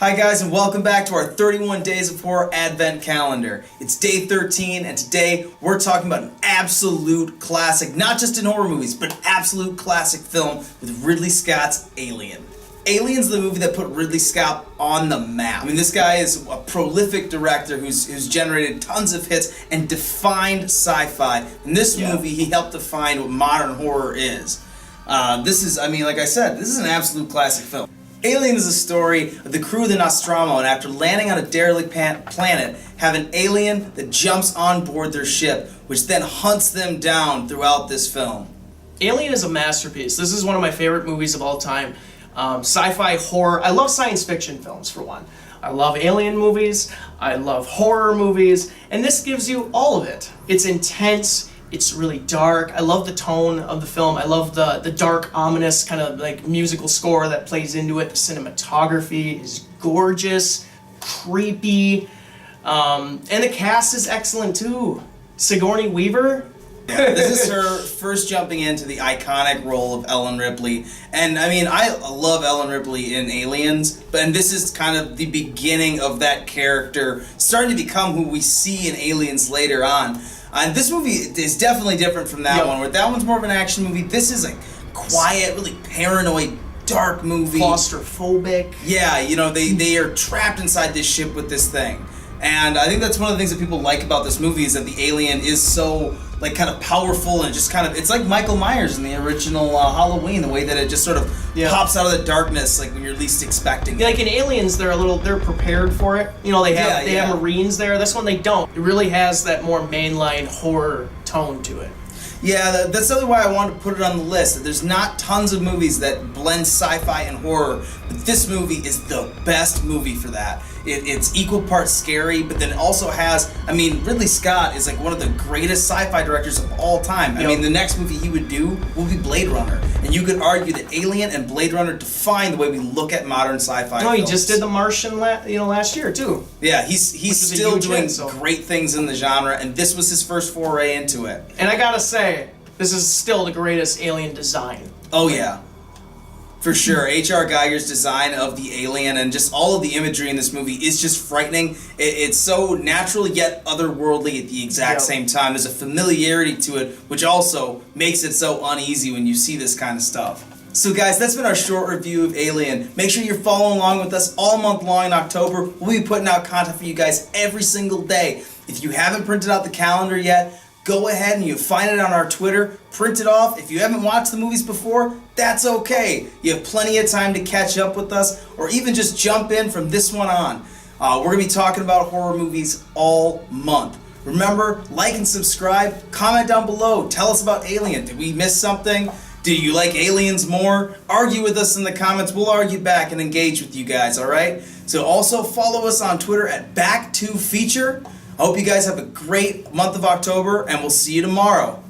Hi guys, and welcome back to our 31 Days of Horror Advent Calendar. It's day 13, and today we're talking about an absolute classic, not just in horror movies, but an absolute classic film with Ridley Scott's Alien. Alien's the movie that put Ridley Scott on the map. I mean, this guy is a prolific director who's generated tons of hits and defined sci-fi. In this movie, he helped define what modern horror is. This is, like I said, this is an absolute classic film. Alien is a story of the crew of the Nostromo, and after landing on a derelict planet, have an alien that jumps on board their ship, which then hunts them down throughout this film. Alien is a masterpiece. This is one of my favorite movies of all time. Sci-fi, horror. I love science fiction films, for one. I love alien movies. I love horror movies. And this gives you all of it. It's intense. It's really dark. I love the tone of the film. I love the dark, ominous kind of like musical score that plays into it. The cinematography is gorgeous, creepy, and the cast is excellent too. Sigourney Weaver. Yeah, this is her first jumping into the iconic role of Ellen Ripley. And I love Ellen Ripley in Aliens, and this is kind of the beginning of that character starting to become who we see in Aliens later on. And this movie is definitely different from that one, where that one's more of an action movie. This is a quiet, really paranoid, dark movie. Claustrophobic. Yeah, they are trapped inside this ship with this thing. And I think that's one of the things that people like about this movie is that the alien is so kind of powerful and just kind of, it's like Michael Myers in the original Halloween, the way that it just sort of pops out of the darkness when you're least expecting it. Like in Aliens, they're prepared for it. They have Marines there. This one they don't. It really has that more mainline horror tone to it. Yeah, that's the other why I wanted to put it on the list. There's not tons of movies that blend sci-fi and horror, but this movie is the best movie for that. It's equal parts scary, but then it also has, Ridley Scott is one of the greatest sci-fi directors of all time. The next movie he would do will be Blade Runner. And you could argue that Alien and Blade Runner define the way we look at modern sci-fi films. He just did The Martian last year, too. Yeah, he's still doing great things in the genre, and this was his first foray into it. And I gotta say, this is still the greatest Alien design. Oh, yeah. For sure. H.R. Geiger's design of the alien and just all of the imagery in this movie is just frightening. It's so natural yet otherworldly at the exact same time. There's a familiarity to it, which also makes it so uneasy when you see this kind of stuff. So guys, that's been our short review of Alien. Make sure you're following along with us all month long in October. We'll be putting out content for you guys every single day. If you haven't printed out the calendar yet, go ahead and you find it on our Twitter, print it off. If you haven't watched the movies before, that's okay. You have plenty of time to catch up with us, or even just jump in from this one on. We're going to be talking about horror movies all month. Remember, like and subscribe, comment down below, tell us about Alien. Did we miss something? Do you like Aliens more? Argue with us in the comments. We'll argue back and engage with you guys, alright? So also follow us on Twitter at BacktotheFeature. I hope you guys have a great month of October, and we'll see you tomorrow.